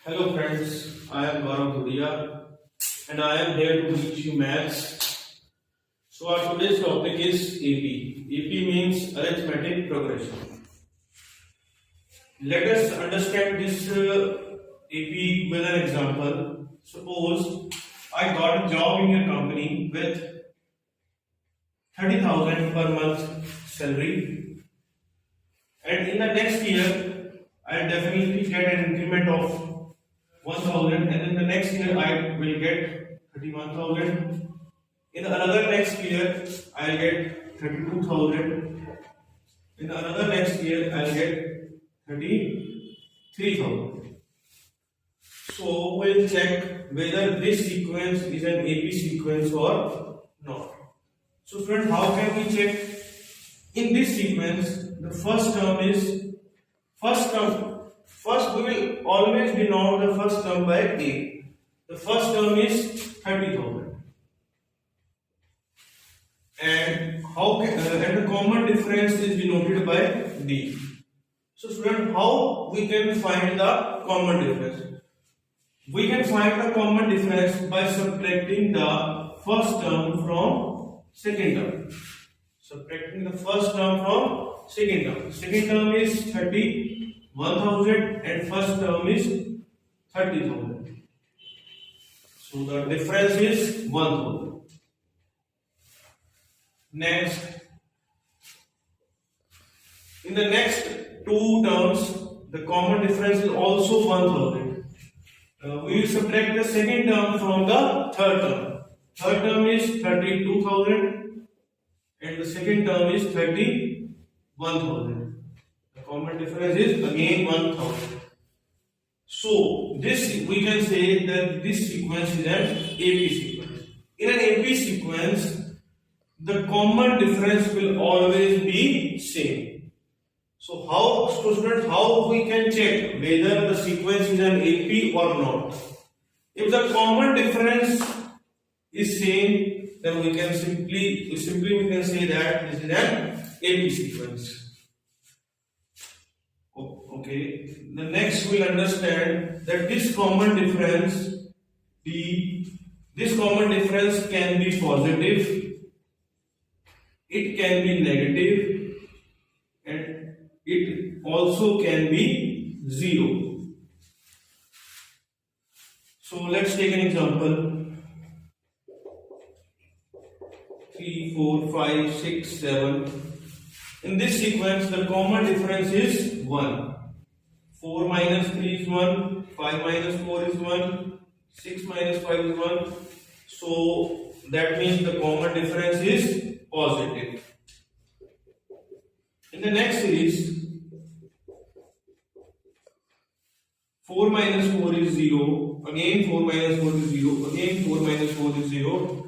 Hello friends, I am Gaurav Dhuria and I am here to teach you maths. So our today's topic is AP. AP means arithmetic progression. Let us understand this AP with an example. Suppose I got a job in your company with 30,000 per month salary, and in the next year I'll definitely get an increment of 1,000, and in the next year I will get 31,000. In another next year I'll get 32,000. In another next year I'll get 33,000. So we'll check whether this sequence is an AP sequence or not. So friend, how can we check? In this sequence, the first term is first term. First, we will always denote the first term by A. The first term is 30,000, and and the common difference is denoted by D. So, student, how we can find the common difference? We can find the common difference by subtracting the first term from second term. Subtracting the first term from second term. Second term is 31,000 and first term is 30,000. So the difference is 1,000. Next, in the next two terms, the common difference is also 1,000. We will subtract the second term from the third term. Third term is 32,000 and the second term is 31,000. The common difference is again 1,000. So this we can say that this sequence is an AP sequence. In an AP sequence, the common difference will always be same. So how we can check whether the sequence is an AP or not? If the common difference is same, then we can simply say that this is an AP sequence. Okay. The next we'll understand that this common difference can be positive, it can be negative, and it also can be zero. So let's take an example. 3, 4, 5, 6, 7. In this sequence, the common difference is 1. 4 minus 3 is 1, 5 minus 4 is 1, 6 minus 5 is 1. So that means the common difference is positive. In the next series, 4 minus 4 is 0, again 4 minus 4 is 0, again 4 minus 4 is 0.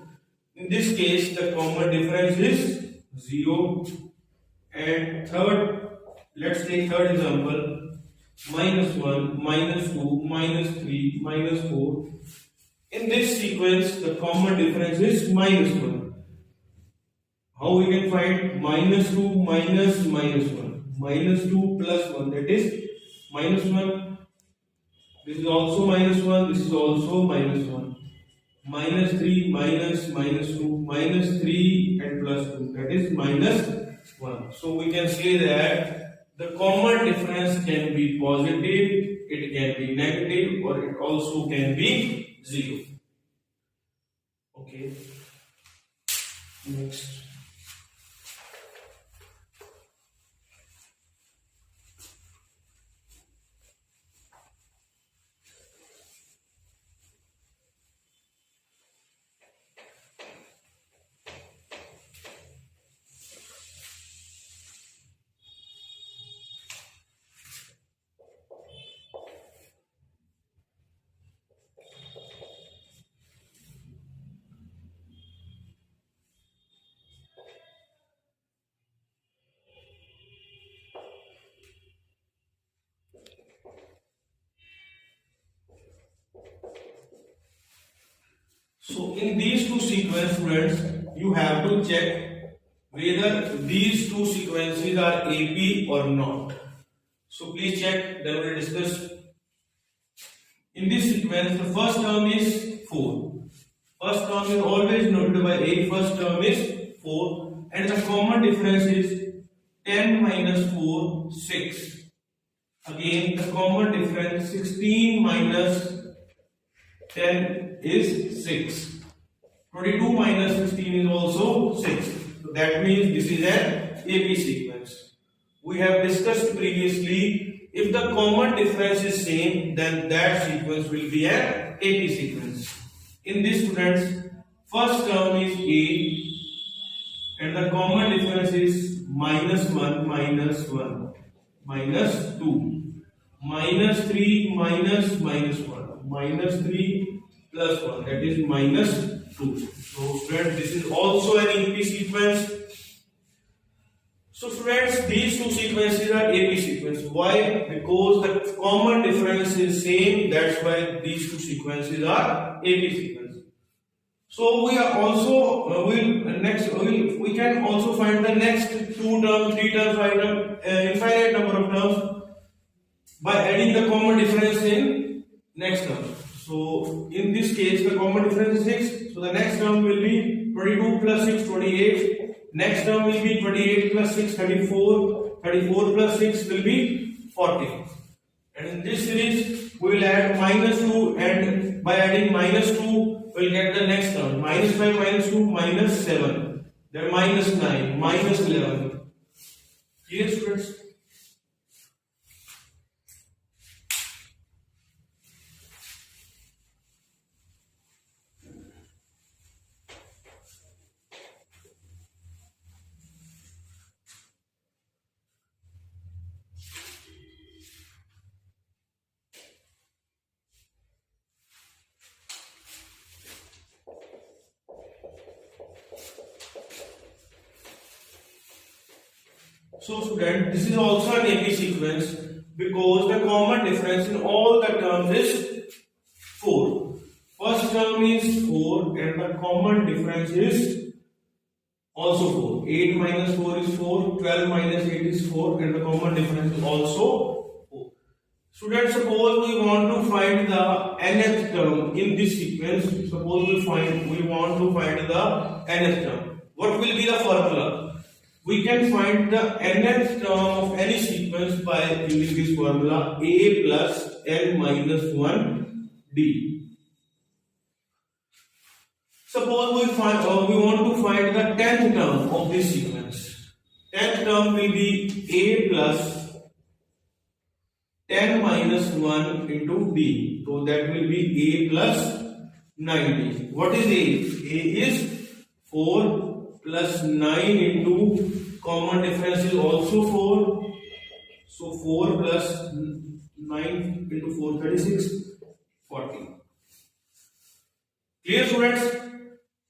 In this case, the common difference is 0. And let's take third example. Minus 1, minus 2, minus 3, minus 4. In this sequence, the common difference is minus 1. How we can find minus 2 minus minus 1? Minus 2 plus 1, that is minus 1. This is also minus 1, this is also minus 1. Minus 3 minus minus 2, minus 3 and plus 2, that is minus 1. So we can say that the common difference can be positive, it can be negative, or it also can be 0. Okay. Next. So in these two sequences, students, you have to check whether these two sequences are AP or not. So please check, then we will discuss. In this sequence, the first term is 4. First term is always noted by 8. First term is 4. And the common difference is 10 minus 4, 6. Again, the common difference 16 minus 10 is 6. 22 minus 16 is also 6. So that means this is an AP sequence. We have discussed previously, if the common difference is same, then that sequence will be an AP sequence. In this, students, first term is A and the common difference is minus 1 minus 1 minus 2 minus 3 minus 1 minus 3 plus 1, that is minus 2. So students, this is also an AP sequence. So students, these two sequences are AP sequence. Why? Because the common difference is same, that's why these two sequences are AP sequence. So we are also we can also find the next 2 terms, 3 terms, 5 terms, infinite number of terms by adding the common difference in next term. So in this case, the common difference is 6. So the next term will be 22 plus 6, 28. Next term will be 28 plus 6, 34. 34 plus 6 will be 40. And in this series, we will add minus 2, and by adding minus 2, we will get the next term. Minus 5 minus 2, minus 7. Then minus 9, minus 11. Clear, students? So student, this is also an AP sequence because the common difference in all the terms is 4. First term is 4 and the common difference is also 4. 8 minus 4 is 4, 12 minus 8 is 4 and the common difference is also 4. Students, suppose we want to find the nth term in this sequence. Suppose we want to find the nth term. What will be the formula? We can find the nth term of any sequence by using this formula a plus n minus 1 d. Suppose we want to find the 10th term of this sequence. 10th term will be a plus 10 minus 1 into d. So that will be a plus 9d. What is a? A is 4 plus 9 into common difference is also 4. So 4 plus 9 into 4, 36, 40. Clear, students?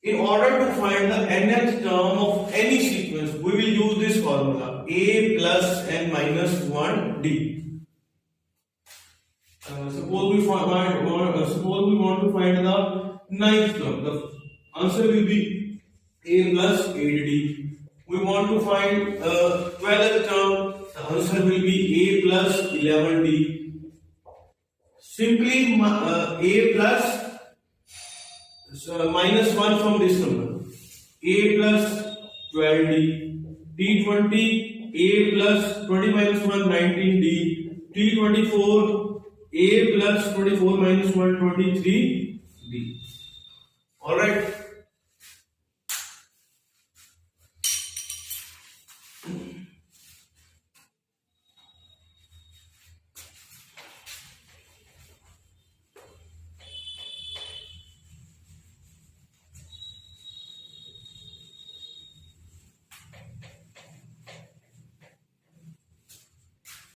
In order to find the nth term of any sequence, we will use this formula a plus n minus 1 d. Suppose we want to find the ninth term. The answer will be a plus 8d. We want to find 12th term. The answer will be a plus 11d. Simply a plus minus 1 from this number. A plus 12d. D20 a plus 20 minus 1 19d. D24 a plus 24 minus 1 23d. Alright.